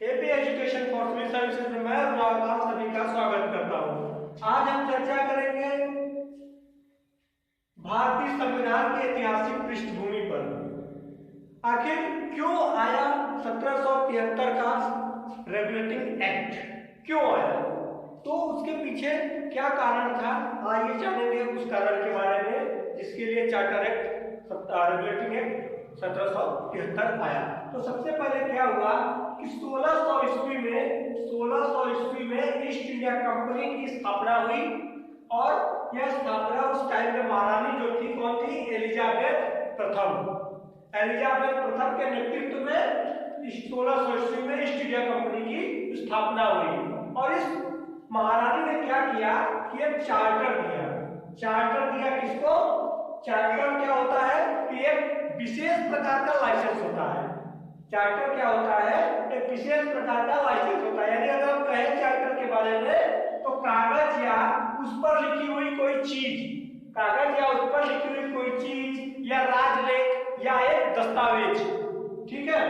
AP education for civil services में मैं आप सभी का स्वागत करता हूं। आज हम चर्चा करेंगे भारतीय संविधान की ऐतिहासिक पृष्ठभूमि पर। आखिर क्यों आया 1773 का रेगुलेटिंग एक्ट, क्यों आया, तो उसके पीछे क्या कारण था, आइए जानेंगे उस कारण के बारे में जिसके लिए चार्टर एक्ट रेगुलेटिंग एक्ट 1773 आया। तो सबसे पहले क्या हुआ कि 1600 ईस्वी में ईस्ट इंडिया कंपनी की स्थापना हुई और यह स्थापना उस टाइम में महारानी जो थी, कौन थी? एलिजाबेथ प्रथम के नेतृत्व में 1600 ईस्वी में ईस्ट इंडिया कंपनी की स्थापना हुई। और इस महारानी ने क्या किया कि एक चार्टर दिया किसको? चार्टर क्या होता है कि एक विशेष प्रकार का लाइसेंस होता है। चार्टर क्या होता है? एक विशेष प्रकार का लाइसेंस होता है। यानी अगर हम कहें चार्टर के बारे में तो कागज या उस पर लिखी हुई कोई चीज या राजलेख या एक दस्तावेज, ठीक है,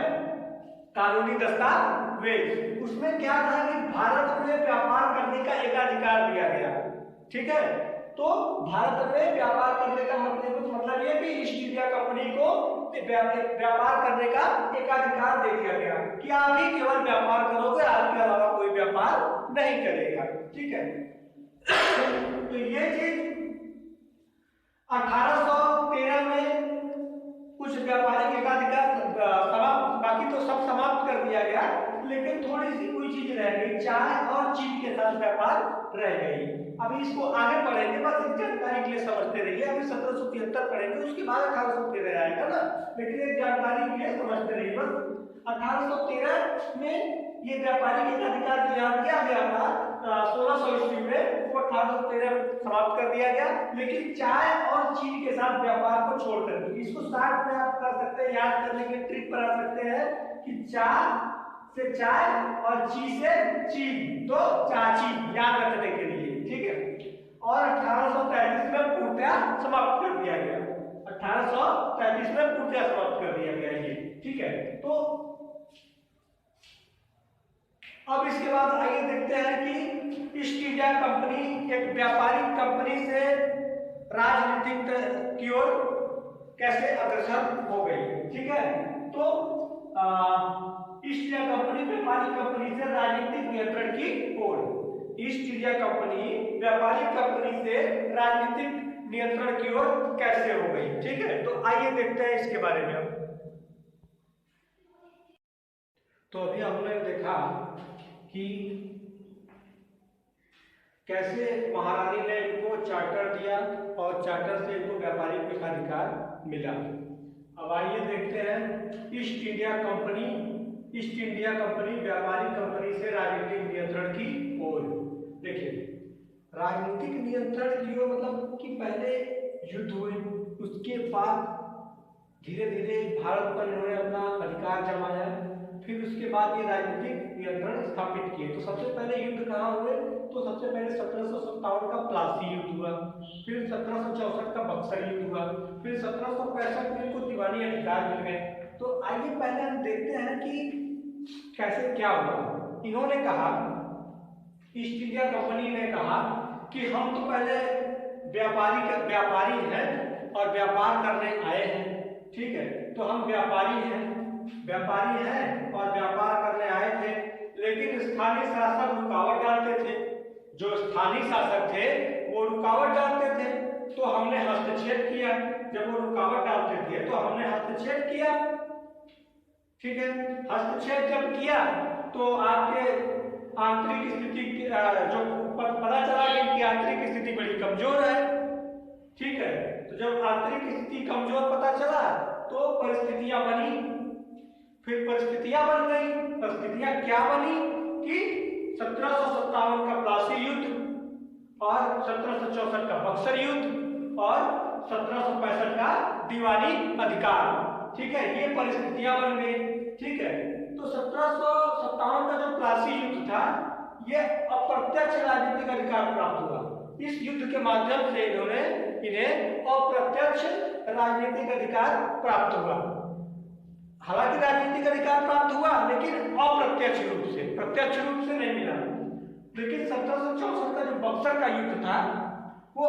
कानूनी दस्तावेज, उसमें क्या था कि भारत में व्यापार करने का एकाधिकार दिया गया। ठीक है, तो भारत में व्यापार करने का मतलब ये कि ईस्ट इंडिया कंपनी को व्यापार करने का एकाधिकार दे दिया गया कि आप ही केवल व्यापार करोगे, आपके अलावा कोई व्यापार नहीं करेगा। ठीक है, तो ये चीज 1813 में कुछ व्यापारिक एकाधिकार बाकी तो सब समाप्त कर दिया गया, लेकिन थोड़ी सी कोई चीज रह गई, चाय और चीनी के साथ व्यापार रह गई। अभी इसको आगे पढ़ेंगे, बस एक जानकारी के लिए समझते रहिए। अभी 1773 पढ़ेंगे, उसके बाद 1813 आएगा ना, लेकिन एक जानकारी के लिए समझते रहिए बस। 1813 में ये व्यापारिक एकाधिकार जो किया गया था 1600 ईस्वी में, वो 1813 में समाप्त कर दिया गया, लेकिन चाय और चीनी के साथ व्यापार को छोड़कर। इसको शॉर्ट में आप कर सकते हैं, याद करने के ट्रिक पर आ सकते हैं कि चाय से चाय और ची से चीन, तो चाची, याद रखने के लिए। ठीक है, और 1833 में पूर्णतः समाप्त कर दिया गया। 1833 में पूर्णतः समाप्त कर दिया गया ये। ठीक है, तो अब इसके बाद आइए देखते हैं कि ईस्ट इंडिया कंपनी एक व्यापारिक कंपनी से राजनीतिक की ओर कैसे अग्रसर हो गई। ठीक है, तो ईस्ट इंडिया कंपनी व्यापारिक कंपनी से राजनीतिक नियंत्रण की ओर, ईस्ट इंडिया कंपनी व्यापारिक कंपनी से राजनीतिक नियंत्रण की ओर कैसे हो गई। ठीक है, तो आइए देखते हैं इसके बारे में। तो अभी हमने देखा कि कैसे महारानी ने इनको चार्टर दिया और चार्टर से इनको व्यापारिक एकाधिकार मिला। अब आइए देखते हैं ईस्ट इंडिया कंपनी व्यापारिक कंपनी से राजनीतिक नियंत्रण की ओर। देखिए, राजनीतिक नियंत्रण की ओर मतलब कि पहले युद्ध हुए, उसके बाद धीरे धीरे भारत पर इन्होंने अपना अधिकार जमाया, फिर उसके बाद ये राजनीतिक नियंत्रण स्थापित किए। तो सबसे पहले युद्ध कहाँ हुए? तो सबसे पहले 1757 का प्लासी युद्ध हुआ, फिर 1764 का बक्सर युद्ध हुआ, फिर 1765 में इनको दीवानी अधिकार मिल गए। तो आइए पहले हम देखते हैं कि कैसे क्या हुआ। इन्होंने कहा, ईस्ट इंडिया कंपनी ने कहा कि हम तो पहले व्यापारी हैं और व्यापार करने आए हैं। ठीक है, तो हम व्यापारी हैं और व्यापार करने आए थे, लेकिन स्थानीय शासक रुकावट डालते थे। जो स्थानीय शासक थे वो रुकावट डालते थे, तो हमने हस्तक्षेप किया। जब वो रुकावट डालते थे तो हमने हस्तक्षेप किया। ठीक है, हस्तक्षेप जब किया तो आपके आंतरिक स्थिति जो पता चला कि इनकी आंतरिक स्थिति बड़ी कमजोर है। ठीक है, तो जब आंतरिक स्थिति कमजोर पता चला तो परिस्थितियां बनी, फिर परिस्थितियां बन गई। परिस्थितियां क्या बनी कि 1757 का प्लासी युद्ध और 1764 का बक्सर युद्ध और 1765 का दीवानी अधिकार। ठीक है, ये परिस्थितियां बन गई। ठीक है, तो 1757 का जो प्लासी युद्ध था, ये अप्रत्यक्ष राजनीतिक अधिकार प्राप्त हुआ। इस युद्ध के माध्यम से इन्हें अप्रत्यक्ष राजनीतिक अधिकार प्राप्त हुआ। हालांकि राजनीतिक अधिकार प्राप्त हुआ लेकिन अप्रत्यक्ष रूप से, प्रत्यक्ष रूप से नहीं मिला। लेकिन 1764 का जो बक्सर का युद्ध था वो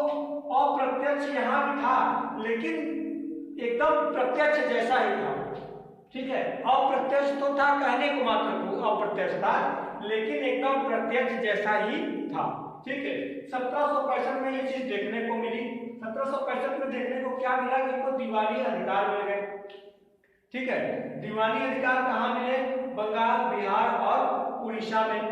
अप्रत्यक्ष यहाँ भी था लेकिन एकदम प्रत्यक्ष जैसा ही था। ठीक है, अप्रत्यक्ष तो था, कहने को मात्र को अप्रत्यक्ष था लेकिन एकदम प्रत्यक्ष जैसा ही था। ठीक है, 1765 में ये चीज देखने को मिली। 1765 में देखने को क्या मिला कि इनको दीवानी अधिकार मिल गए। ठीक है, दीवानी अधिकार कहाँ मिले? बंगाल, बिहार और उड़ीसा में।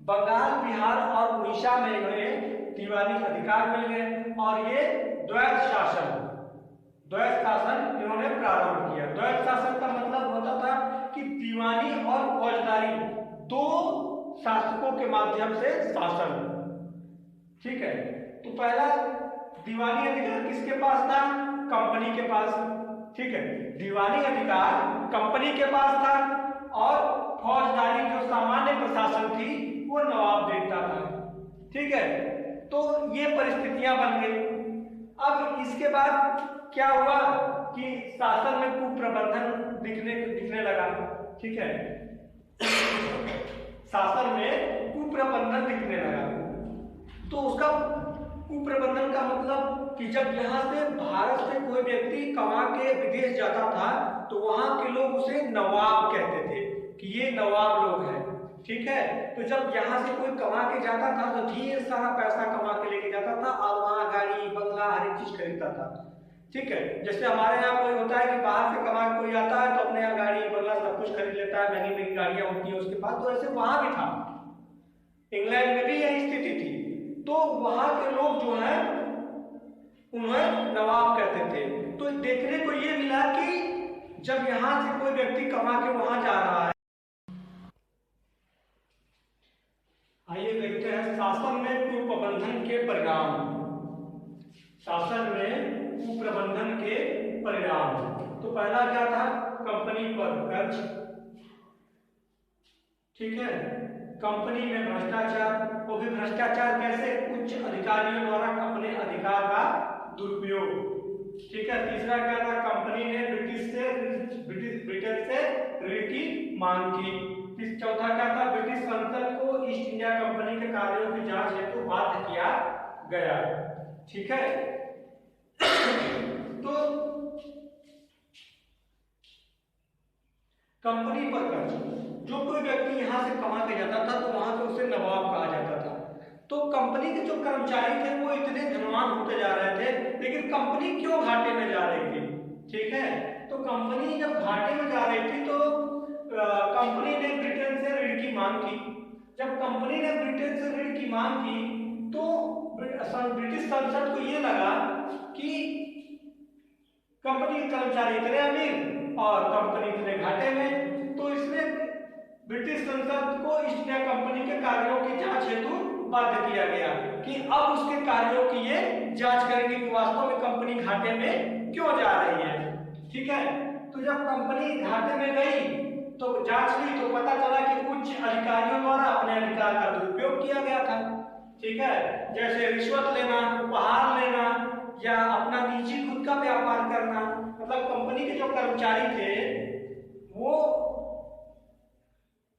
बंगाल, बिहार और उड़ीसा में इन्हें दीवानी अधिकार मिल गए और ये द्वैत शासन इन्होंने प्रारंभ किया। द्वैत शासन का मतलब होता था कि दीवानी और फौजदारी दो शासकों के माध्यम से शासन। ठीक है, तो पहला दीवानी अधिकार किसके पास था? कंपनी के पास। ठीक है, दीवानी अधिकार कंपनी के पास था और फौजदारी जो सामान्य प्रशासन थी वो नवाब देखता था। ठीक है, तो ये परिस्थितियां बन गई। अब इसके बाद क्या हुआ कि शासन में कुप्रबंधन दिखने लगा। ठीक है, शासन में कुप्रबंधन दिखने लगा। तो उसका कुप्रबंधन का मतलब कि जब यहाँ से भारत से कोई व्यक्ति कमा के विदेश जाता था तो वहां के लोग उसे नवाब कहते थे कि ये नवाब लोग हैं। ठीक है, तो जब यहाँ से कोई कमा के जाता था तो ढेर सारा पैसा कमा के लेके जाता था और वहाँ गाड़ी, बंगला, हर एक चीज खरीदता था। ठीक है, जैसे हमारे यहाँ कोई होता है कि बाहर से कमा के कोई आता है तो अपने यहाँ गाड़ी, बंगला सब कुछ खरीद लेता है, महंगी महंगी गाड़ियां होती है उसके पास। तो ऐसे वहां भी था, इंग्लैंड में भी यही स्थिति थी। तो वहां के लोग जो है उन्हें नवाब कहते थे। तो देखने को ये मिला कि जब यहाँ से कोई व्यक्ति कमा के वहां जा रहा है। आइए देखते हैं शासन में कुप्रबंधन के परिणाम। शासन में कुप्रबंधन के परिणाम। तो पहला क्या था? कंपनी पर कर्ज। ठीक है, कंपनी में भ्रष्टाचार। वो भी भ्रष्टाचार कैसे? उच्च अधिकारियों द्वारा अपने अधिकार का दुरुपयोग। ठीक है, तीसरा क्या था? कंपनी ने ब्रिटेन से ऋण की मांग की। चौथा क्या था? ब्रिटिश संसद को ईस्ट इंडिया कंपनी के कार्यों की जांच हेतु बाध्य किया गया। ठीक है, तो कंपनी पर कर्ज। जो कोई व्यक्ति यहाँ से कमा के जाता था तो वहां से उसे नवाब कहा जाता था। तो कंपनी के जो कर्मचारी थे वो इतने धनवान होते जा रहे थे, लेकिन कंपनी क्यों घाटे में जा रही थी? ठीक है, तो कंपनी जब घाटे में जा रही थी तो कंपनी ने ब्रिटेन से ऋण की मांग की। जब कंपनी ने ब्रिटेन से ऋण की मांग की तो ब्रिटिश संसद को ये लगा कि कंपनी के कर्मचारी इतने अमीर और कंपनी इतने घाटे में, तो इसने ब्रिटिश संसद को ईस्ट इंडिया कंपनी के कार्यों की जांच हेतु बाध्य किया गया कि अब उसके कार्यों की ये जांच करेंगे कि वास्तव में कंपनी घाटे में क्यों जा रही है। ठीक है, तो जब कंपनी घाटे में गई तो जांच हुई तो पता चला कि उच्च अधिकारियों द्वारा अपने अधिकार का दुरुपयोग किया गया था। ठीक है, जैसे रिश्वत लेना, उपहार लेना या अपना निजी खुद का व्यापार करना। मतलब कंपनी के जो कर्मचारी थे वो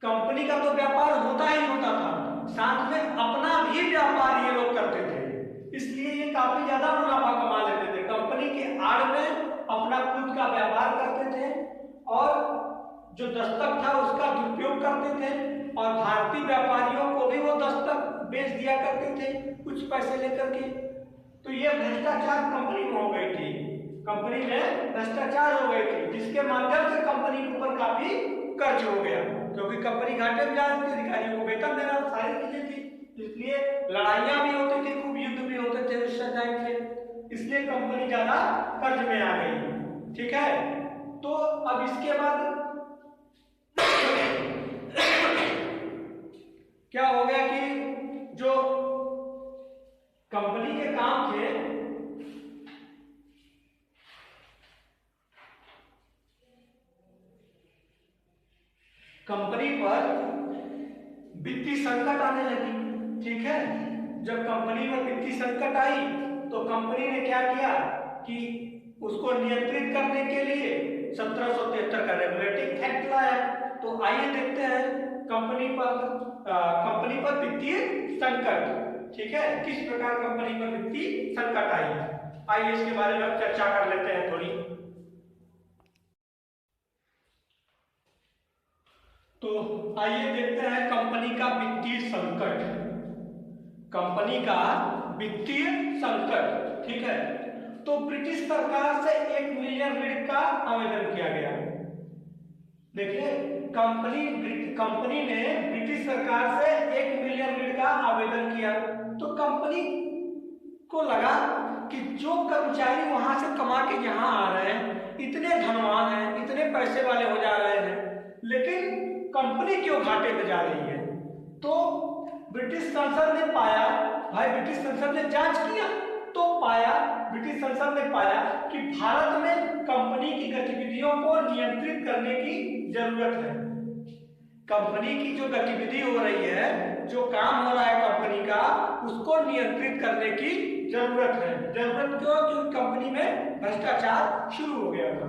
कंपनी का तो व्यापार होता ही होता था, साथ में अपना भी व्यापार ये लोग करते थे, इसलिए ये काफी ज्यादा मुनाफा कमा लेते थे। कंपनी के आड़ में अपना खुद का व्यापार करते थे और जो दस्तक था उसका दुरुपयोग करते थे और भारतीय व्यापारियों को भी वो दस्तक बेच दिया करते थे कुछ पैसे लेकर के। तो ये भ्रष्टाचार कंपनी में हो गई थी, कंपनी में भ्रष्टाचार हो गई थी, जिसके माध्यम से कंपनी के ऊपर काफी कर्ज हो गया, क्योंकि कंपनी घाटे में जा रही थी, अधिकारियों को वेतन देना, सारी चीजें थी, इसलिए लड़ाइयां भी होती थी, खूब युद्ध भी होते थे उस टाइम पे, इसलिए कंपनी ज्यादा कर्ज में आ गई। ठीक है, तो अब इसके बाद क्या हो गया कि जो कंपनी के काम थे कंपनी पर वित्तीय संकट आने लगी। ठीक है, जब कंपनी पर वित्तीय संकट आई तो कंपनी ने क्या किया कि उसको नियंत्रित करने के लिए 1773 का रेगुलेटिंग एक्ट लाया। तो आइए देखते हैं कंपनी पर वित्तीय संकट, ठीक है, किस प्रकार कंपनी पर वित्तीय संकट आई है। आइए इसके बारे में अब चर्चा कर लेते हैं थोड़ी। तो आइए देखते हैं कंपनी का वित्तीय संकट, कंपनी का वित्तीय संकट, ठीक है। तो ब्रिटिश सरकार से 1 मिलियन ऋण का आवेदन किया गया। देखिए कंपनी ने ब्रिटिश सरकार से 1 मिलियन ऋण का आवेदन किया। तो कंपनी को लगा कि जो कर्मचारी वहां से कमा के यहाँ आ रहे हैं, इतने धनवान हैं, इतने पैसे वाले हो जा रहे हैं, लेकिन कंपनी क्यों घाटे में जा रही है। तो ब्रिटिश संसद ने पाया, भाई ब्रिटिश संसद ने जांच किया तो ब्रिटिश संसद ने पाया कि भारत में कंपनी की गतिविधियों को नियंत्रित करने की जरूरत है। कंपनी की जो गतिविधि हो रही है, जो काम हो रहा है कंपनी का, उसको नियंत्रित करने की जरूरत है। जरूरत क्यों? क्योंकि कंपनी में भ्रष्टाचार शुरू हो गया था,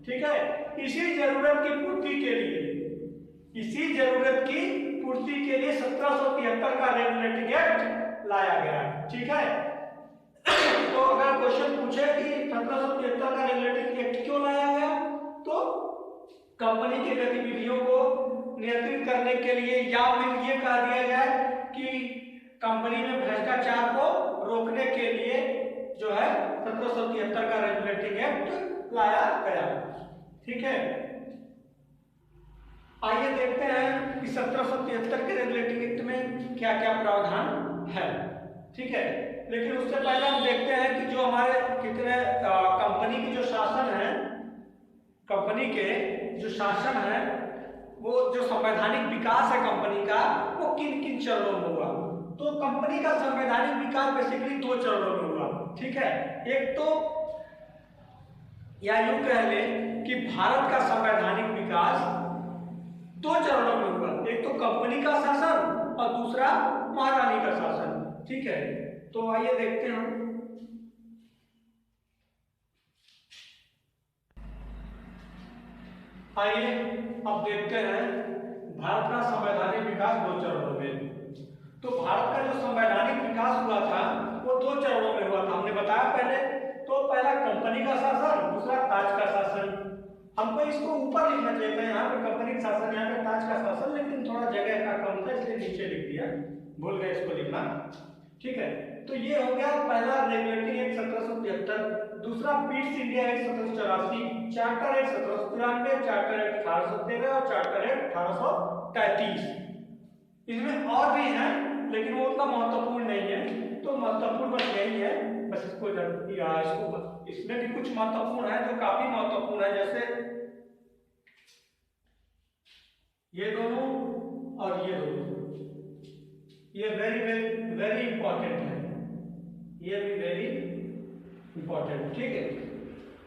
ठीक है। इसी जरूरत की पूर्ति के लिए 1773 का रेगुलेटिंग एक्ट लाया गया, ठीक है। तो अगर क्वेश्चन पूछे कि 1773 का रेगुलेटिंग एक्ट क्यों लाया गया, तो कंपनी की गतिविधियों को नियंत्रित करने के लिए, या फिर ये कह दिया जाए कि कंपनी में भ्रष्टाचार को रोकने के लिए जो है 1773 का रेगुलेटिंग एक्ट लाया गया, ठीक है। आइए देखते हैं कि 1773 के रेगुलेटिंग एक्ट में क्या क्या प्रावधान है, ठीक है। लेकिन उससे पहले हम देखते हैं कि जो हमारे कितने कंपनी की जो शासन है, कंपनी के जो शासन है, वो जो संवैधानिक विकास है कंपनी का, वो किन किन चरणों में हुआ। तो कंपनी का संवैधानिक विकास बेसिकली 2 चरणों में हुआ, ठीक है। एक तो या यूं कह लें कि भारत का संवैधानिक विकास 2 चरणों में हुआ। एक तो कंपनी का शासन और दूसरा महारानी का शासन, ठीक है। तो आइए देखते हैं। आइए अब देखते हैं भारत का संवैधानिक विकास 2 चरणों में। तो भारत का जो संवैधानिक विकास हुआ था वो 2 चरणों में हुआ था, हमने बताया पहले। तो पहला कंपनी का शासन, दूसरा ताज का शासन। हमको इसको ऊपर लिखना चाहिए था, यहाँ पे कंपनी का शासन, यहाँ पे ताज का शासन, लेकिन थोड़ा जगह का कम था इसलिए नीचे लिख दिया, भूल गए इसको लिखना, ठीक है। तो ये हो गया पहला रेगुलेटिंग एक्ट 1773, दूसरा Pitt's India act 1784, charter act 1793, charter act 1813 और चार्टर एक्ट 1833। इसमें और भी हैं लेकिन वो उतना महत्वपूर्ण नहीं है। तो महत्वपूर्ण बस यही है, बस इसको इसमें भी कुछ महत्वपूर्ण है जो काफी महत्वपूर्ण है, जैसे ये दोनों और ये दोनों, ये वेरी वेरी वेरी इंपॉर्टेंट है, ये भी वेरी इंपॉर्टेंट, ठीक है।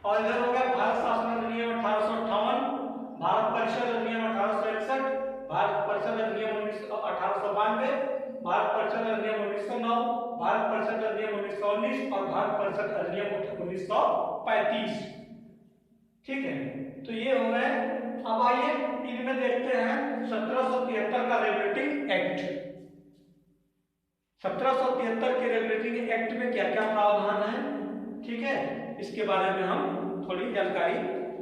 और इधर हो गया भारत शासन अधिनियम 1858, भारत परिषद अधिनियम 1861, भारत परिषद अधिनियम 1892, भारत परिषद अधिनियम 1909, भारत परिषद अधिनियम 1919 और भारत परिषद अधिनियम 1935, ठीक है। तो ये हो गए। अब आइए इनमें देखते हैं 1773 का रेगुलेटिंग एक्ट। 1773 के रेगुलेटिंग एक्ट में क्या क्या प्रावधान है, ठीक है, इसके बारे में हम थोड़ी जानकारी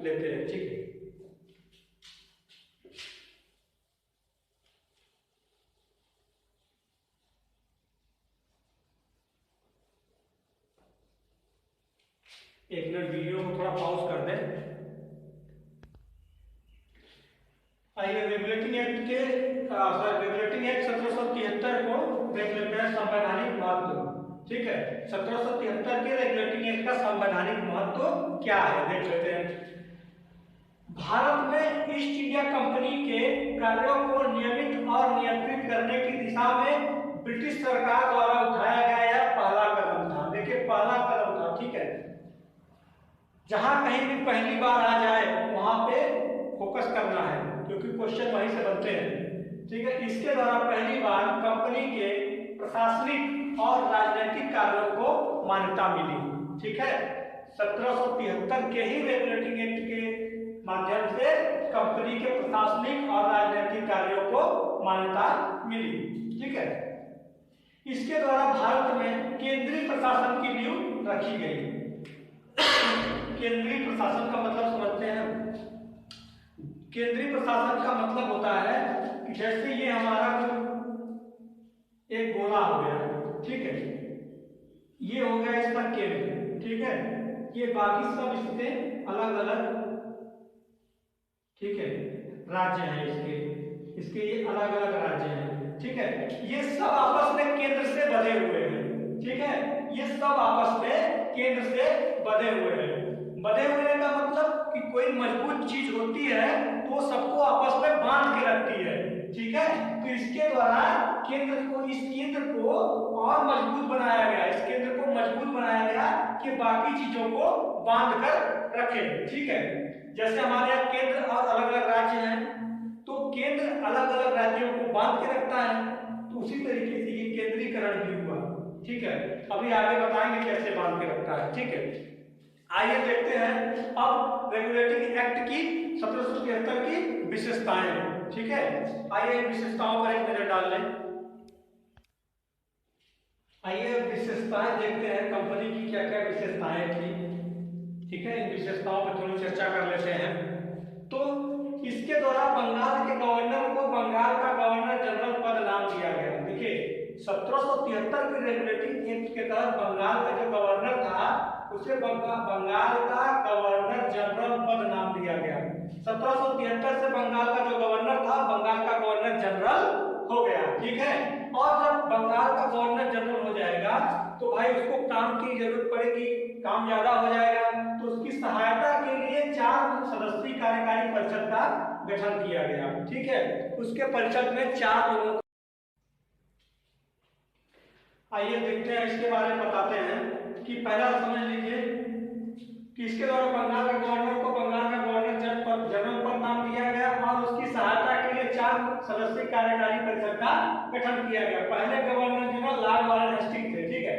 लेते हैं, ठीक है। एक मिनट वीडियो को थोड़ा पॉज कर दें। आइए रेगुलेटिंग एक्ट 1773 को देख लेते हैं, संवैधानिक महत्व, ठीक है। 1773 के रेगुलेटिंग एक्ट का संवैधानिक महत्व क्या है देख लेते हैं। भारत में ईस्ट इंडिया कंपनी के कार्यों को नियमित और नियंत्रित करने की दिशा में ब्रिटिश सरकार द्वारा उठाया गया यह पहला कदम था। देखिए पहला कदम था, ठीक है। जहां कहीं भी पहली बार आ जाए वहां पे फोकस करना है, क्योंकि क्वेश्चन वहीं से बनते हैं, ठीक है। इसके द्वारा पहली बार कंपनी के प्रशासनिक और राजनीतिक कार्यों को मान्यता मिली, ठीक है। 1773 के ही रेगुलेटिंग एक्ट के माध्यम से कंपनी के प्रशासनिक और राजनीतिक कार्यों को मान्यता मिली। ठीक है, इसके द्वारा भारत में केंद्रीय प्रशासन की नींव रखी गई। केंद्रीय प्रशासन का मतलब समझते हैं। केंद्रीय प्रशासन का मतलब होता है कि जैसे ये हमारा एक गोला हो गया, ठीक है, ये हो गया इसका केंद्र, ठीक है, ये बाकी सब इसके अलग अलग, ठीक है, राज्य हैं, इसके ये अलग अलग राज्य हैं। ठीक है, ये सब आपस में केंद्र से बंधे हुए हैं। ठीक है, ये सब आपस में केंद्र से बंधे हुए हैं। बंधे हुए का मतलब कि कोई मजबूत चीज होती है तो सबको आपस में बांध के रखती है। ठीक है, तो इसके द्वारा इस केंद्र को और मजबूत बनाया गया, इस केंद्र को मजबूत बनाया गया कि बाकी चीजों को बांध कर रखे। ठीक है, जैसे हमारे यहाँ केंद्र और अलग अलग राज्य हैं, तो केंद्र अलग अलग राज्यों को बांध के रखता है, तो उसी तरीके से ये केंद्रीकरण भी हुआ। ठीक है, अभी आगे बताएंगे कैसे बांध के रखता है। ठीक है, आइए देखते हैं अब रेगुलेटिंग एक्ट की 1773 की विशेषताएं। ठीक है, आइए विशेषताओं पर एक नजर डाल लें। आइए विशेषताएं देखते हैं कंपनी की क्या क्या विशेषताएं थी। ठीक है, इन विशेषताओं पर थोड़ी चर्चा कर लेते हैं। तो इसके द्वारा बंगाल के गवर्नर को बंगाल का गवर्नर जनरल पद नाम दिया गया। देखिए 1773 के रेगुलेटिंग एक्ट के तहत बंगाल का जो गवर्नर था उसे बंगाल का गवर्नर जनरल पद नाम दिया गया। 1773 से बंगाल का जो गवर्नर था बंगाल का गवर्नर जनरल हो गया। ठीक है, और जब बंगाल का गवर्नर जनरल हो जाएगा तो भाई उसको काम की जरूरत पड़ेगी, काम ज्यादा हो जाएगा, तो उसकी सहायता के लिए 4 सदस्यीय कार्यकारी परिषद का गठन किया गया। ठीक है, उसके परिषद में 4 लोगों। आइए देखते हैं, इसके बारे में बताते हैं कि पहला समझ लीजिए कि इसके द्वारा बंगाल का गवर्नर को बंगाल का गवर्नर जनरल पद नाम दिया गया और उसकी सहायता के लिए 4 सदस्यीय कार्यकारी परिषद का गठन किया गया। पहले governor general Lord Warren Hastings थे। ठीक है,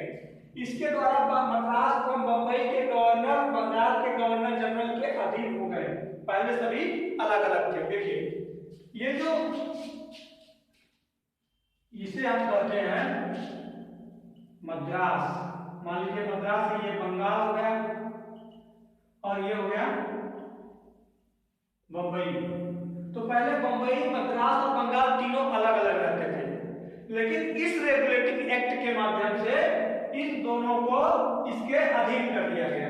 इसके द्वारा मद्रास और बंबई के गवर्नर बंगाल के गवर्नर जनरल के अधीन हो गए। पहले सभी अलग अलग थे। देखिए ये जो इसे हम कहते हैं मद्रास, मान लीजिए मद्रास है, ये बंगाल हो गया और ये हो गया बंबई। तो पहले बंबई, मद्रास और बंगाल तीनों अलग अलग रहते थे, लेकिन इस रेगुलेटिंग एक्ट के माध्यम से इन दोनों को इसके अधीन कर दिया गया।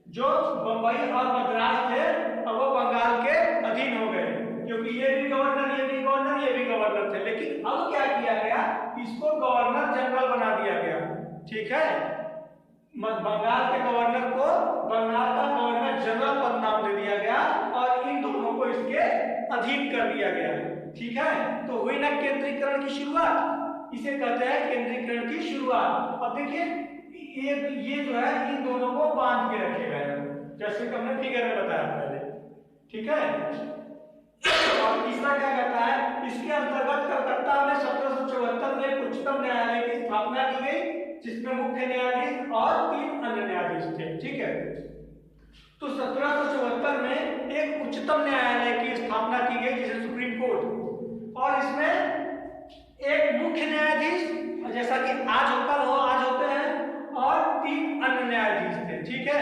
जो बंबई और मद्रास थे अब वो बंगाल के अधीन हो गए, क्योंकि ये भी गवर्नर, ये भी गवर्नर, ये भी गवर्नर थे। लेकिन अब क्या किया गया, इसको गवर्नर जनरल बना दिया गया। ठीक है, बंगाल के गवर्नर को बंगाल का गवर्नर जनरल पद नाम दे दिया गया और इन दोनों को इसके अधीन कर दिया गया। ठीक है, तो हुई ना केंद्रीकरण की शुरुआत, इसे कहते हैं केंद्रीकरण की शुरुआत। अब देखिए ये जो है इन दोनों को बांध के रखे गए, जैसे कि हमने फिगर में बताया पहले। ठीक है, और तीसरा क्या कहता है, इसके अंतर्गत कलकत्ता में 1774 में उच्चतम न्यायालय की स्थापना की गई, जिसमें मुख्य न्यायाधीश और 3 अन्य न्यायाधीश थे। ठीक है, तो 1774 में एक उच्चतम न्यायालय की स्थापना की गई जिसे सुप्रीम कोर्ट, और इसमें एक मुख्य न्यायाधीश जैसा कि आज होते हैं और 3 अन्य न्यायाधीश थे। ठीक है,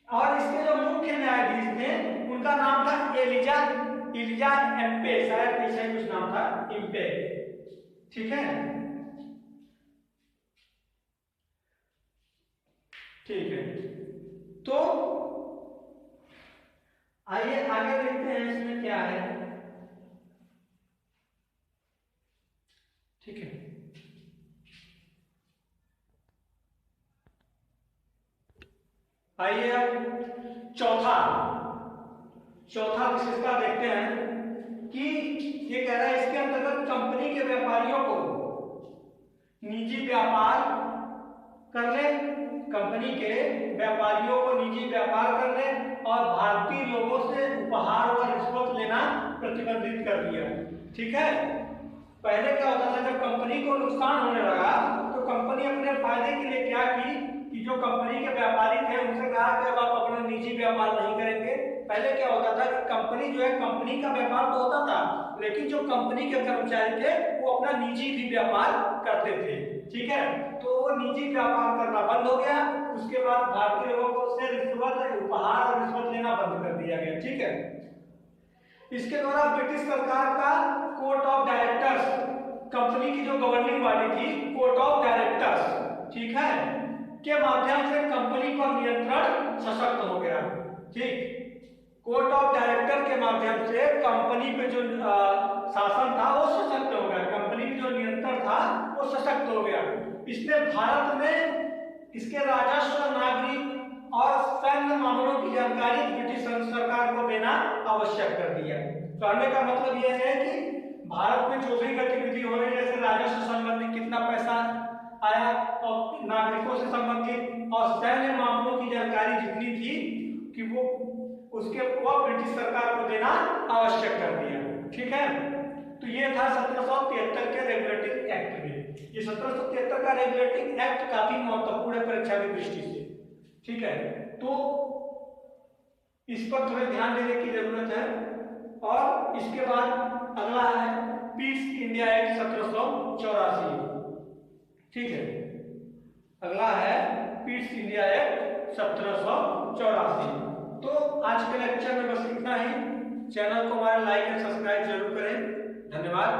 और इसके जो मुख्य न्यायाधीश थे उनका नाम था एलिजा एम्पे, शायद ऐसा ही कुछ नाम था, इम्पे। ठीक है, ठीक है, तो आइए आगे देखते हैं इसमें क्या है। ठीक है, आइए अब चौथा विशेषता देखते हैं कि ये कह रहा है इसके अंतर्गत कंपनी के व्यापारियों को निजी व्यापार करने, कंपनी के व्यापारियों को निजी व्यापार करने और भारतीय लोगों से उपहार व रिश्वत लेना प्रतिबंधित कर दिया। ठीक है, पहले क्या होता था, जब कंपनी को नुकसान होने लगा तो कंपनी अपने फायदे के लिए क्या की कि जो कंपनी के व्यापारी थे उनसे कहा कि अब आप अपना निजी व्यापार नहीं करेंगे, पहले क्या होता था कि कंपनी जो है, कंपनी का व्यापार तो होता था, लेकिन जो कंपनी के कर्मचारी थे वो अपना निजी भी व्यापार करते थे। ठीक है, तो वो निजी व्यापार करना बंद हो गया। उसके बाद भारतीय लोगों को से रिश्वत, उपहार और रिश्वत लेना बंद कर दिया गया। ठीक है, इसके द्वारा ब्रिटिश सरकार का कोर्ट ऑफ डायरेक्टर्स, कंपनी की जो गवर्निंग बॉडी थी, कोर्ट ऑफ डायरेक्टर्स, ठीक है, के माध्यम से कंपनी पर नियंत्रण सशक्त हो गया। ठीक, कोर्ट ऑफ डायरेक्टर के माध्यम से कंपनी पे जो शासन था वो सशक्त हो गया, कंपनी पे जो नियंत्रण था वो सशक्त हो गया। इसने भारत में इसके राजस्व, नागरिक और सैन्य मामलों की जानकारी ब्रिटिश सरकार को देना आवश्यक कर दिया। कहने का मतलब यह है कि भारत में जो भी गतिविधि हो रही है, जैसे राजस्व संबंधी कितना पैसा आया और नागरिकों से संबंधित और सैन्य मामलों की जानकारी जितनी थी कि वो उसके ब्रिटिश सरकार को देना आवश्यक कर दिया। ठीक है, तो ये था 1773 के रेगुलेटिंग एक्ट में। ये 1773 का रेगुलेटिंग एक्ट काफी महत्वपूर्ण है परीक्षा की दृष्टि से। ठीक है, तो इस पर थोड़े ध्यान देने की जरूरत है। और इसके बाद अगला है पीस इंडिया एक्ट 1784। ठीक है, अगला है पीस इंडिया एक्ट 1784। तो आज के लेक्चर में बस इतना ही। चैनल को हमारा लाइक एंड सब्सक्राइब जरूर करें। धन्यवाद।